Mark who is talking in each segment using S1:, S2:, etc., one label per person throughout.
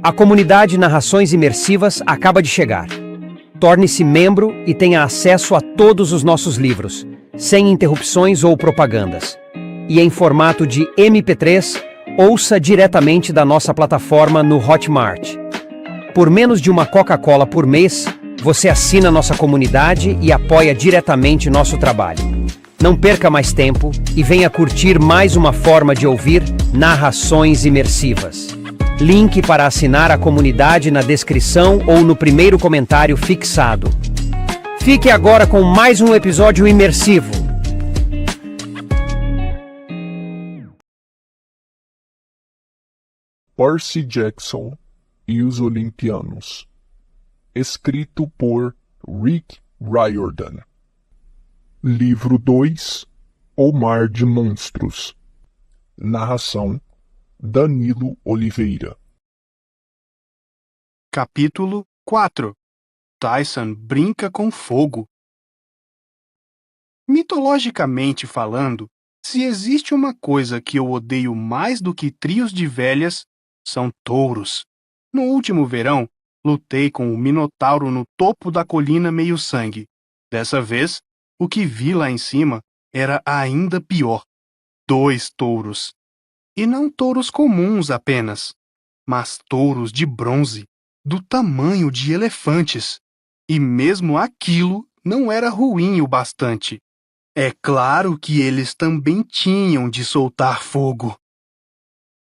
S1: A comunidade Narrações Imersivas acaba de chegar. Torne-se membro e tenha acesso a todos os nossos livros, sem interrupções ou propagandas. E em formato de MP3, ouça diretamente da nossa plataforma no Hotmart. Por menos de uma Coca-Cola por mês, você assina nossa comunidade e apoia diretamente nosso trabalho. Não perca mais tempo e venha curtir mais uma forma de ouvir narrações imersivas. Link para assinar a comunidade na descrição ou no primeiro comentário fixado. Fique agora com mais um episódio imersivo.
S2: Percy Jackson e os Olimpianos. Escrito por Rick Riordan. Livro 2, O Mar de Monstros. Narração: Danilo Oliveira.
S3: Capítulo 4. Tyson brinca com fogo. Mitologicamente falando, se existe uma coisa que eu odeio mais do que trios de velhas, são touros. No último verão, lutei com o Minotauro no topo da colina meio-sangue. Dessa vez, o que vi lá em cima era ainda pior. 2 touros. E não touros comuns apenas, mas touros de bronze, do tamanho de elefantes. E mesmo aquilo não era ruim o bastante. É claro que eles também tinham de soltar fogo.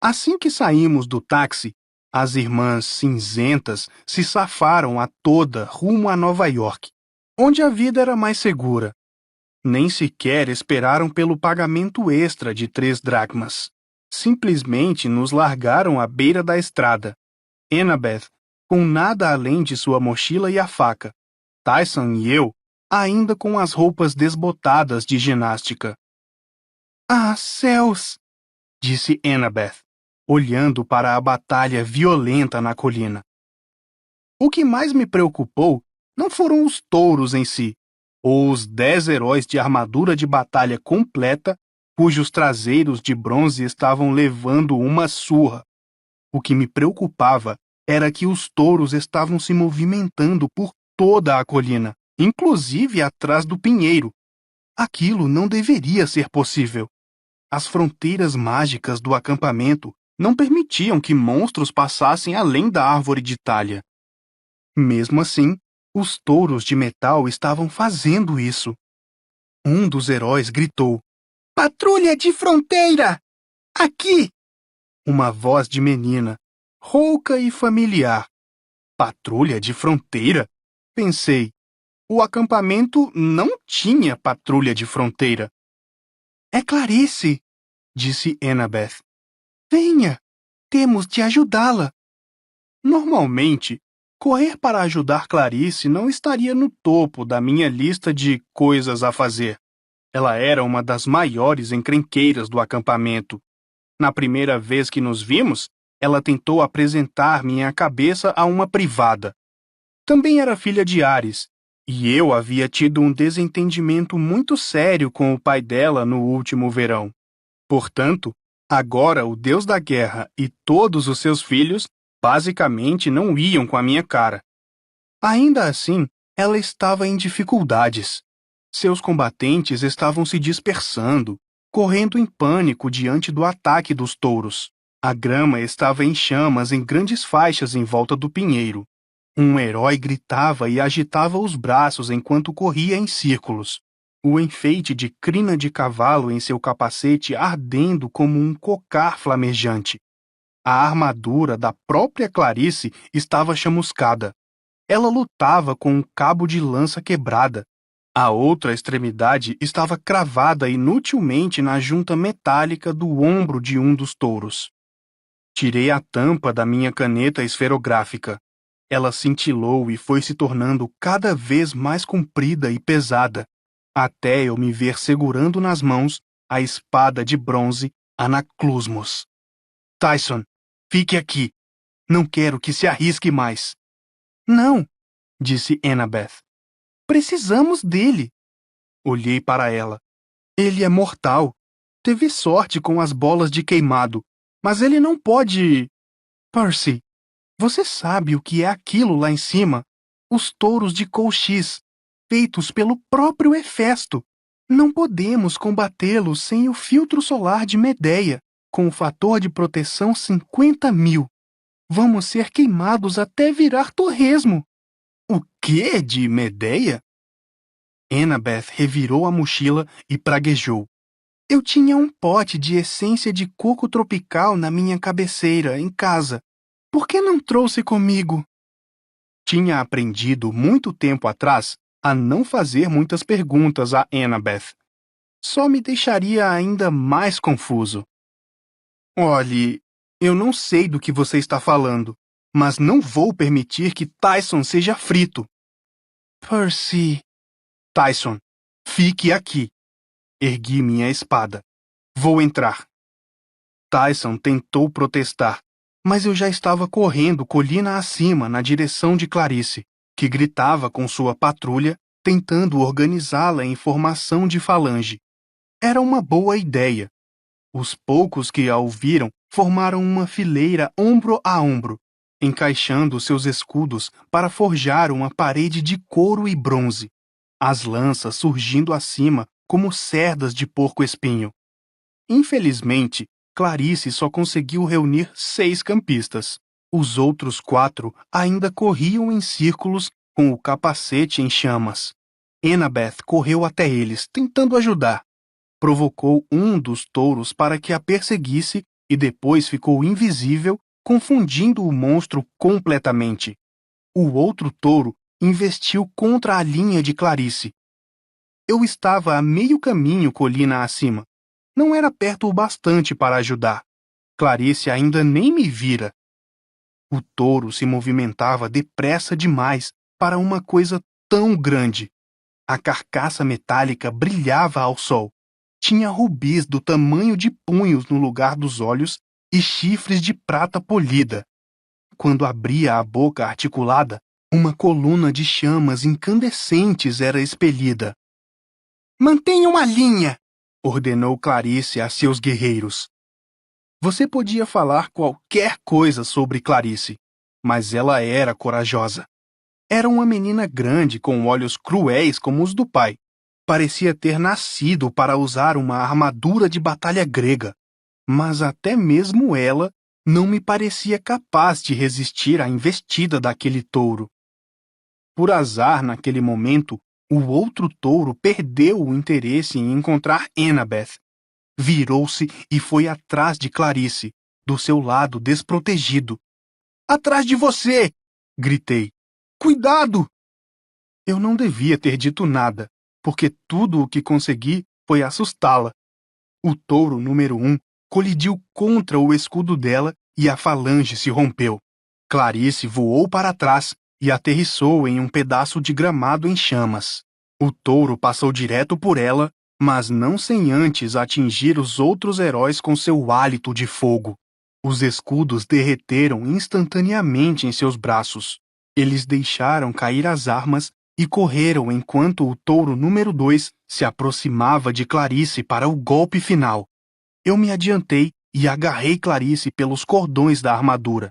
S3: Assim que saímos do táxi, as irmãs cinzentas se safaram a toda rumo a Nova York, onde a vida era mais segura. Nem sequer esperaram pelo pagamento extra de 3 dracmas. Simplesmente nos largaram à beira da estrada. Annabeth, com nada além de sua mochila e a faca. Tyson e eu, ainda com as roupas desbotadas de ginástica. Ah, céus! Disse Annabeth, olhando para a batalha violenta na colina. O que mais me preocupou não foram os touros em si, ou os 10 heróis de armadura de batalha completa cujos traseiros de bronze estavam levando uma surra. O que me preocupava era que os touros estavam se movimentando por toda a colina, inclusive atrás do pinheiro. Aquilo não deveria ser possível. As fronteiras mágicas do acampamento não permitiam que monstros passassem além da árvore de talha. Mesmo assim, os touros de metal estavam fazendo isso. Um dos heróis gritou: "Patrulha de fronteira! Aqui!" Uma voz de menina, rouca e familiar. Patrulha de fronteira? Pensei. O acampamento não tinha patrulha de fronteira. "É Clarice", disse Annabeth. "Venha, temos de ajudá-la." Normalmente, correr para ajudar Clarice não estaria no topo da minha lista de coisas a fazer. Ela era uma das maiores encrenqueiras do acampamento. Na primeira vez que nos vimos, ela tentou apresentar minha cabeça a uma privada. Também era filha de Ares, e eu havia tido um desentendimento muito sério com o pai dela no último verão. Portanto, agora o deus da guerra e todos os seus filhos basicamente não iam com a minha cara. Ainda assim, ela estava em dificuldades. Seus combatentes estavam se dispersando, correndo em pânico diante do ataque dos touros. A grama estava em chamas em grandes faixas em volta do pinheiro. Um herói gritava e agitava os braços enquanto corria em círculos. O enfeite de crina de cavalo em seu capacete ardendo como um cocar flamejante. A armadura da própria Clarice estava chamuscada. Ela lutava com um cabo de lança quebrada. A outra extremidade estava cravada inutilmente na junta metálica do ombro de um dos touros. Tirei a tampa da minha caneta esferográfica. Ela cintilou e foi se tornando cada vez mais comprida e pesada, até eu me ver segurando nas mãos a espada de bronze Anaclusmos. "Tyson, fique aqui. Não quero que se arrisque mais." "Não", disse Annabeth. "Precisamos dele." Olhei para ela. "Ele é mortal. Teve sorte com as bolas de queimado, mas ele não pode..." "Percy", Você sabe o que é aquilo lá em cima? Os touros de Colchis, feitos pelo próprio Hefesto. Não podemos combatê-los sem o filtro solar de Medeia, com o fator de proteção 50.000. Vamos ser queimados até virar torresmo. O quê de Medeia? Annabeth revirou a mochila e praguejou. Eu tinha um pote de essência de coco tropical na minha cabeceira, em casa. Por que não trouxe comigo? Tinha aprendido muito tempo atrás a não fazer muitas perguntas a Annabeth. Só me deixaria ainda mais confuso. Olhe, eu não sei do que você está falando, mas não vou permitir que Tyson seja frito. Percy. Tyson, fique aqui. Ergui minha espada. Vou entrar. Tyson tentou protestar, mas eu já estava correndo colina acima na direção de Clarice, que gritava com sua patrulha, tentando organizá-la em formação de falange. Era uma boa ideia. Os poucos que a ouviram formaram uma fileira ombro a ombro, encaixando seus escudos para forjar uma parede de couro e bronze, as lanças surgindo acima como cerdas de porco-espinho. Infelizmente, Clarice só conseguiu reunir 6 campistas. Os outros 4 ainda corriam em círculos com o capacete em chamas. Annabeth correu até eles, tentando ajudar. Provocou um dos touros para que a perseguisse e depois ficou invisível, confundindo o monstro completamente. O outro touro investiu contra a linha de Clarice. Eu estava a meio caminho colina acima. Não era perto o bastante para ajudar. Clarice ainda nem me vira. O touro se movimentava depressa demais para uma coisa tão grande. A carcaça metálica brilhava ao sol. Tinha rubis do tamanho de punhos no lugar dos olhos e chifres de prata polida. Quando abria a boca articulada, uma coluna de chamas incandescentes era expelida. Mantenha uma linha! Ordenou Clarice a seus guerreiros. Você podia falar qualquer coisa sobre Clarice, mas ela era corajosa. Era uma menina grande com olhos cruéis como os do pai. Parecia ter nascido para usar uma armadura de batalha grega, mas até mesmo ela não me parecia capaz de resistir à investida daquele touro. Por azar, naquele momento, o outro touro perdeu o interesse em encontrar Annabeth. Virou-se e foi atrás de Clarice, do seu lado desprotegido. Atrás de você! Gritei. Cuidado! Eu não devia ter dito nada, porque tudo o que consegui foi assustá-la. O touro número 1 colidiu contra o escudo dela e a falange se rompeu. Clarice voou para trás e aterrissou em um pedaço de gramado em chamas. O touro passou direto por ela, mas não sem antes atingir os outros heróis com seu hálito de fogo. Os escudos derreteram instantaneamente em seus braços. Eles deixaram cair as armas e correram enquanto o touro número 2 se aproximava de Clarice para o golpe final. Eu me adiantei e agarrei Clarice pelos cordões da armadura.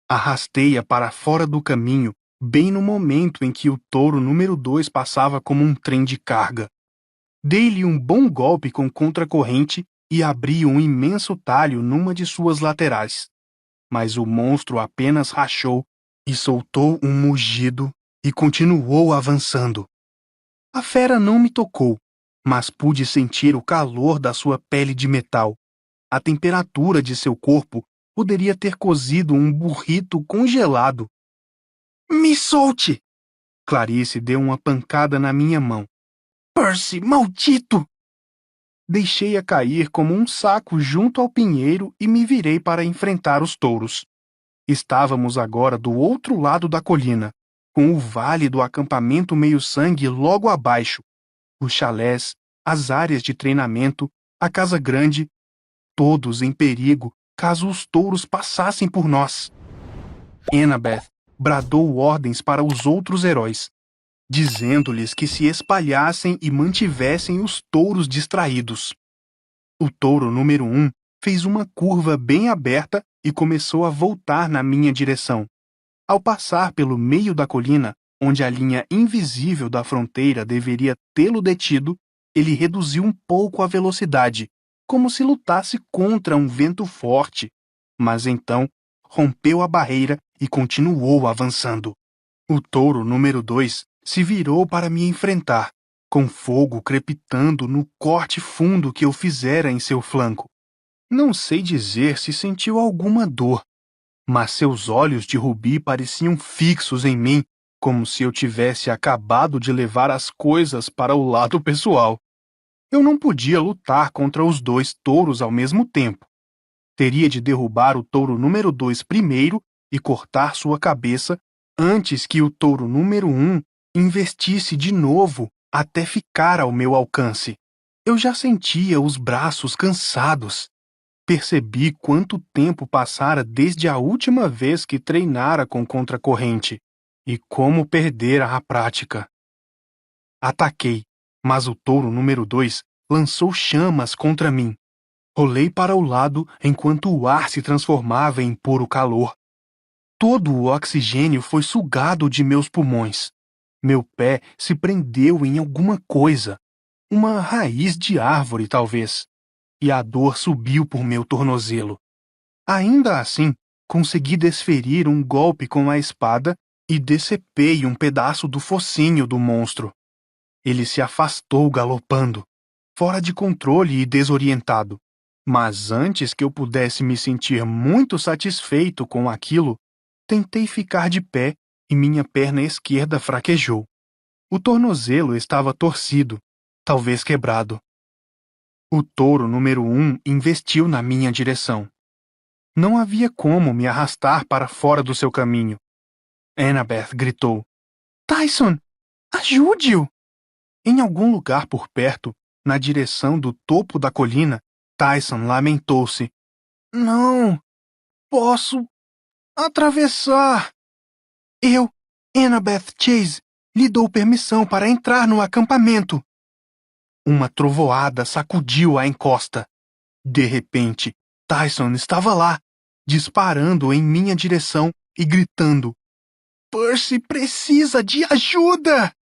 S3: Arrastei-a para fora do caminho, bem no momento em que o touro número 2 passava como um trem de carga. Dei-lhe um bom golpe com contracorrente e abri um imenso talho numa de suas laterais. Mas o monstro apenas rachou e soltou um mugido e continuou avançando. A fera não me tocou, mas pude sentir o calor da sua pele de metal. A temperatura de seu corpo poderia ter cozido um burrito congelado. Me solte! Clarice deu uma pancada na minha mão. Percy, maldito! Deixei-a cair como um saco junto ao pinheiro e me virei para enfrentar os touros. Estávamos agora do outro lado da colina, com o vale do acampamento meio-sangue logo abaixo, os chalés, as áreas de treinamento, a casa grande, todos em perigo caso os touros passassem por nós. Annabeth bradou ordens para os outros heróis, dizendo-lhes que se espalhassem e mantivessem os touros distraídos. O touro número 1 fez uma curva bem aberta e começou a voltar na minha direção. Ao passar pelo meio da colina, onde a linha invisível da fronteira deveria tê-lo detido, ele reduziu um pouco a velocidade, como se lutasse contra um vento forte, mas então rompeu a barreira e continuou avançando. O touro número 2 se virou para me enfrentar, com fogo crepitando no corte fundo que eu fizera em seu flanco. Não sei dizer se sentiu alguma dor, mas seus olhos de rubi pareciam fixos em mim, como se eu tivesse acabado de levar as coisas para o lado pessoal. Eu não podia lutar contra os 2 touros ao mesmo tempo. Teria de derrubar o touro número 2 primeiro e cortar sua cabeça antes que o touro número 1 investisse de novo até ficar ao meu alcance. Eu já sentia os braços cansados. Percebi quanto tempo passara desde a última vez que treinara com contracorrente e como perdera a prática. Ataquei, mas o touro número 2 lançou chamas contra mim. Rolei para o lado enquanto o ar se transformava em puro calor. Todo o oxigênio foi sugado de meus pulmões. Meu pé se prendeu em alguma coisa, uma raiz de árvore talvez, e a dor subiu por meu tornozelo. Ainda assim, consegui desferir um golpe com a espada e decepei um pedaço do focinho do monstro. Ele se afastou galopando, fora de controle e desorientado. Mas antes que eu pudesse me sentir muito satisfeito com aquilo, tentei ficar de pé e minha perna esquerda fraquejou. O tornozelo estava torcido, talvez quebrado. O touro número 1 investiu na minha direção. Não havia como me arrastar para fora do seu caminho. Annabeth gritou: Tyson, ajude-o! Em algum lugar por perto, na direção do topo da colina, Tyson lamentou-se. Não posso atravessar. Eu, Annabeth Chase, lhe dou permissão para entrar no acampamento. Uma trovoada sacudiu a encosta. De repente, Tyson estava lá, disparando em minha direção e gritando: Percy precisa de ajuda!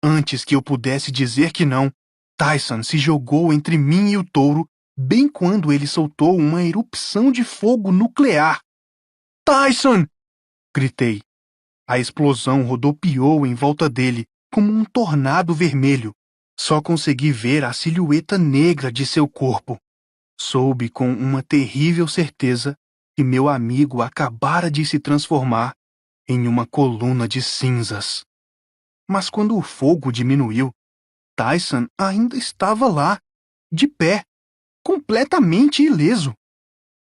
S3: Antes que eu pudesse dizer que não, Tyson se jogou entre mim e o touro, bem quando ele soltou uma erupção de fogo nuclear. Tyson! Gritei. A explosão rodopiou em volta dele, como um tornado vermelho. Só consegui ver a silhueta negra de seu corpo. Soube com uma terrível certeza que meu amigo acabara de se transformar em uma coluna de cinzas. Mas quando o fogo diminuiu, Tyson ainda estava lá, de pé, completamente ileso.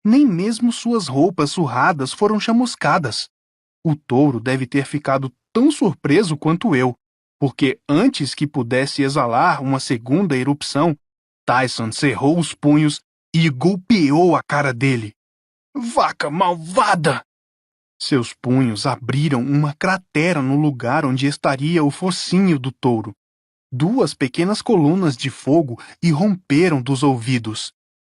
S3: Nem mesmo suas roupas surradas foram chamuscadas. O touro deve ter ficado tão surpreso quanto eu, porque antes que pudesse exalar uma segunda erupção, Tyson cerrou os punhos e golpeou a cara dele. Vaca malvada! Seus punhos abriram uma cratera no lugar onde estaria o focinho do touro. 2 pequenas colunas de fogo irromperam dos ouvidos.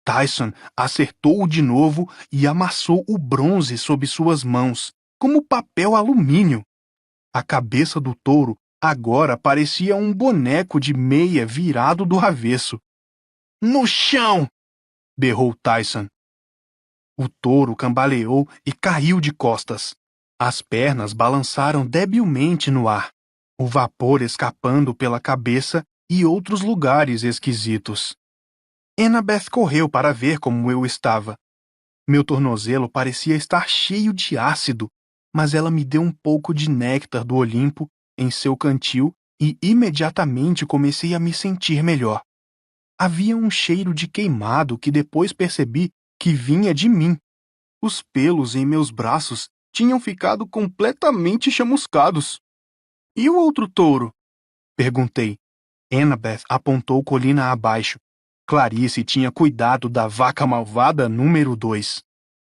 S3: Tyson acertou-o de novo e amassou o bronze sob suas mãos, como papel alumínio. A cabeça do touro agora parecia um boneco de meia virado do avesso. No chão! Berrou Tyson. O touro cambaleou e caiu de costas. As pernas balançaram debilmente no ar, o vapor escapando pela cabeça e outros lugares esquisitos. Annabeth correu para ver como eu estava. Meu tornozelo parecia estar cheio de ácido, mas ela me deu um pouco de néctar do Olimpo em seu cantil e imediatamente comecei a me sentir melhor. Havia um cheiro de queimado que depois percebi que vinha de mim. Os pelos em meus braços tinham ficado completamente chamuscados. E o outro touro? Perguntei. Annabeth apontou colina abaixo. Clarice tinha cuidado da vaca malvada número 2.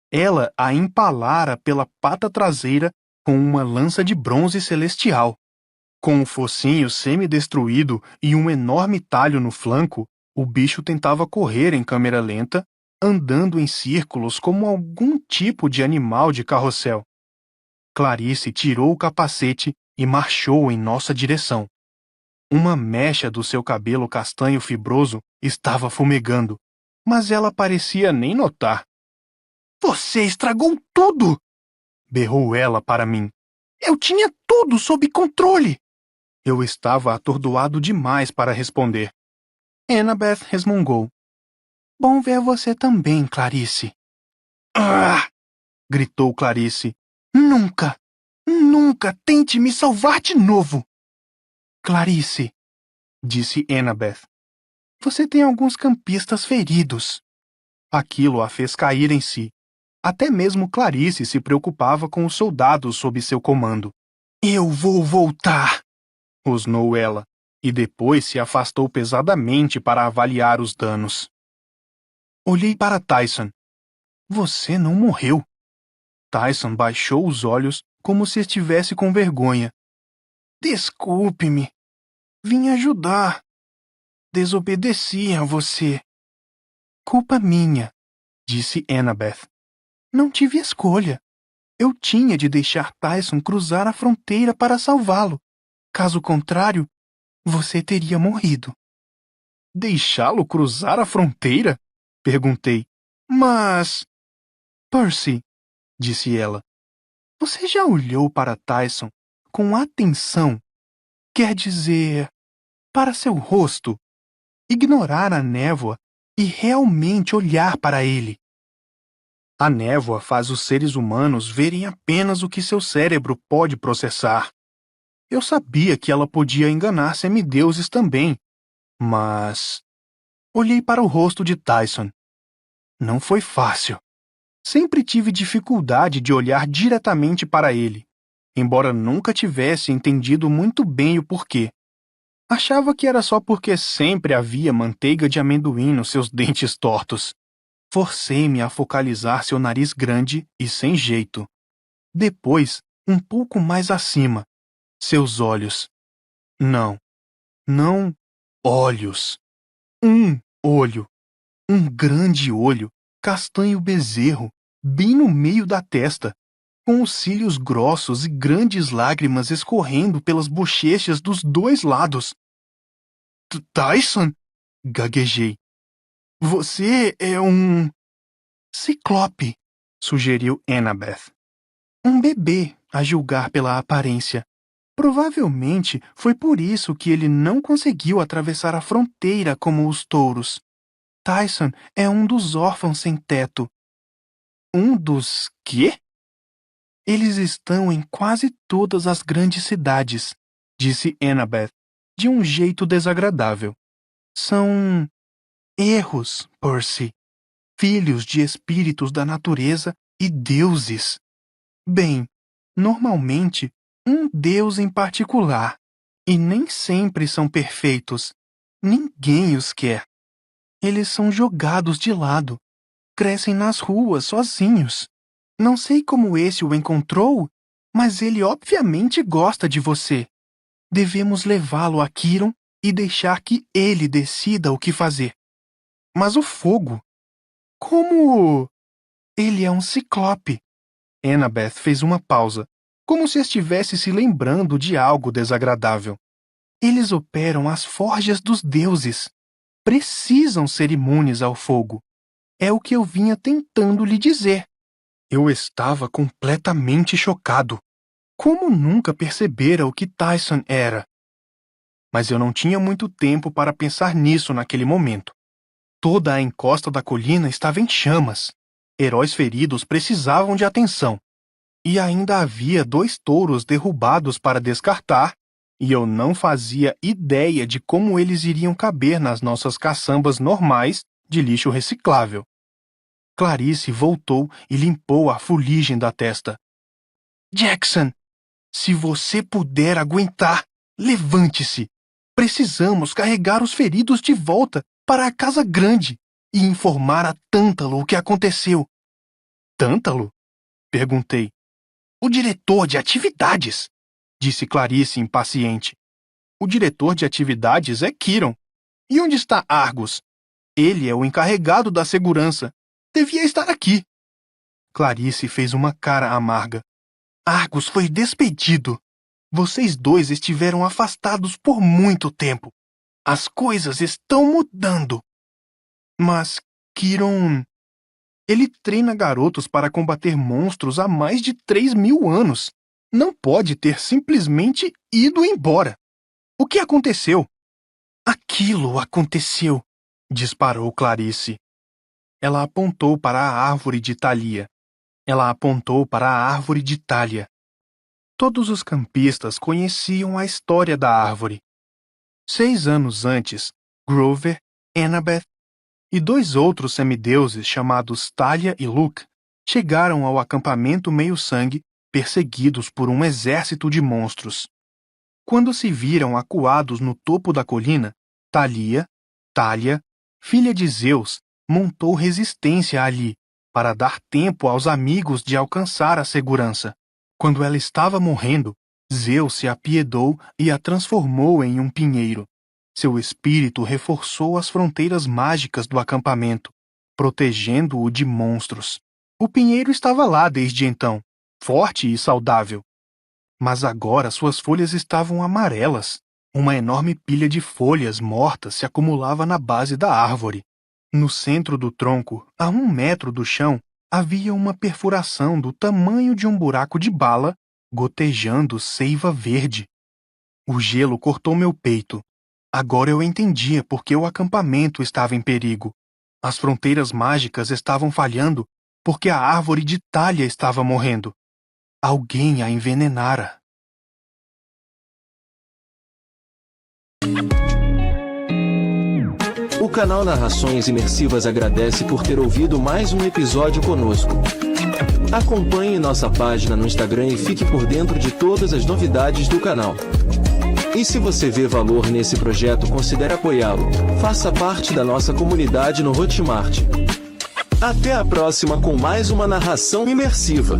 S3: Ela a empalara pela pata traseira com uma lança de bronze celestial. Com o focinho semi-destruído e um enorme talho no flanco, o bicho tentava correr em câmera lenta, andando em círculos como algum tipo de animal de carrossel. Clarice tirou o capacete e marchou em nossa direção. Uma mecha do seu cabelo castanho fibroso estava fumegando, mas ela parecia nem notar. Você estragou tudo! Berrou ela para mim. Eu tinha tudo sob controle! Eu estava atordoado demais para responder. Annabeth resmungou. Bom ver você também, Clarice. Ah! Gritou Clarice. Nunca, nunca tente me salvar de novo! Clarice, disse Annabeth, você tem alguns campistas feridos. Aquilo a fez cair em si. Até mesmo Clarice se preocupava com os soldados sob seu comando. Eu vou voltar! Rosnou ela, e depois se afastou pesadamente para avaliar os danos. Olhei para Tyson. Você não morreu. Tyson baixou os olhos como se estivesse com vergonha. Desculpe-me. Vim ajudar. Desobedeci a você. Culpa minha, disse Annabeth. Não tive escolha. Eu tinha de deixar Tyson cruzar a fronteira para salvá-lo. Caso contrário, você teria morrido. Deixá-lo cruzar a fronteira? Perguntei. Mas... Percy, disse ela, você já olhou para Tyson com atenção? Quer dizer, para seu rosto, ignorar a névoa e realmente olhar para ele. A névoa faz os seres humanos verem apenas o que seu cérebro pode processar. Eu sabia que ela podia enganar semideuses também, mas... Olhei para o rosto de Tyson. Não foi fácil. Sempre tive dificuldade de olhar diretamente para ele, embora nunca tivesse entendido muito bem o porquê. Achava que era só porque sempre havia manteiga de amendoim nos seus dentes tortos. Forcei-me a focalizar seu nariz grande e sem jeito. Depois, um pouco mais acima, seus olhos. Não olhos. Um olho. Um grande olho, castanho bezerro, bem no meio da testa, com os cílios grossos e grandes lágrimas escorrendo pelas bochechas dos dois lados. Tyson? Gaguejei. Você é um... Ciclope, sugeriu Annabeth. Um bebê, a julgar pela aparência. Provavelmente foi por isso que ele não conseguiu atravessar a fronteira como os touros. Tyson é um dos órfãos sem teto. Um dos quê? Eles estão em quase todas as grandes cidades, disse Annabeth, de um jeito desagradável. São erros, Percy. Filhos de espíritos da natureza e deuses. Bem, normalmente, um deus em particular. E nem sempre são perfeitos. Ninguém os quer. Eles são jogados de lado. Crescem nas ruas sozinhos. Não sei como esse o encontrou, mas ele obviamente gosta de você. Devemos levá-lo a Kiron e deixar que ele decida o que fazer. Mas o fogo... Como... Ele é um ciclope. Annabeth fez uma pausa, como se estivesse se lembrando de algo desagradável. Eles operam as forjas dos deuses. Precisam ser imunes ao fogo. É o que eu vinha tentando lhe dizer. Eu estava completamente chocado. Como nunca percebera o que Tyson era? Mas eu não tinha muito tempo para pensar nisso naquele momento. Toda a encosta da colina estava em chamas. Heróis feridos precisavam de atenção. E ainda havia 2 touros derrubados para descartar, e eu não fazia ideia de como eles iriam caber nas nossas caçambas normais de lixo reciclável. Clarice voltou e limpou a fuligem da testa. Jackson, se você puder aguentar, levante-se. Precisamos carregar os feridos de volta para a casa grande e informar a Tântalo o que aconteceu. Tântalo? Perguntei. O diretor de atividades, disse Clarice impaciente. O diretor de atividades é Kiron. E onde está Argus? Ele é o encarregado da segurança. Devia estar aqui. Clarice fez uma cara amarga. Argus foi despedido. Vocês dois estiveram afastados por muito tempo. As coisas estão mudando. Mas Kiron... Ele treina garotos para combater monstros há mais de 3.000 anos. Não pode ter simplesmente ido embora. O que aconteceu? Aquilo aconteceu, disparou Clarice. Ela apontou para a árvore de Thalia. Todos os campistas conheciam a história da árvore. 6 anos antes, Grover, Annabeth e 2 outros semideuses chamados Thalia e Luke chegaram ao acampamento meio-sangue perseguidos por um exército de monstros. Quando se viram acuados no topo da colina, Thalia, filha de Zeus, montou resistência ali, para dar tempo aos amigos de alcançar a segurança. Quando ela estava morrendo, Zeus se apiedou e a transformou em um pinheiro. Seu espírito reforçou as fronteiras mágicas do acampamento, protegendo-o de monstros. O pinheiro estava lá desde então, forte e saudável. Mas agora suas folhas estavam amarelas. Uma enorme pilha de folhas mortas se acumulava na base da árvore. No centro do tronco, a 1 metro do chão, havia uma perfuração do tamanho de um buraco de bala, gotejando seiva verde. O gelo cortou meu peito. Agora eu entendia por que o acampamento estava em perigo. As fronteiras mágicas estavam falhando porque a árvore de Thalia estava morrendo. Alguém a envenenara.
S4: O canal Narrações Imersivas agradece por ter ouvido mais um episódio conosco. Acompanhe nossa página no Instagram e fique por dentro de todas as novidades do canal. E se você vê valor nesse projeto, considere apoiá-lo. Faça parte da nossa comunidade no Hotmart. Até a próxima com mais uma narração imersiva.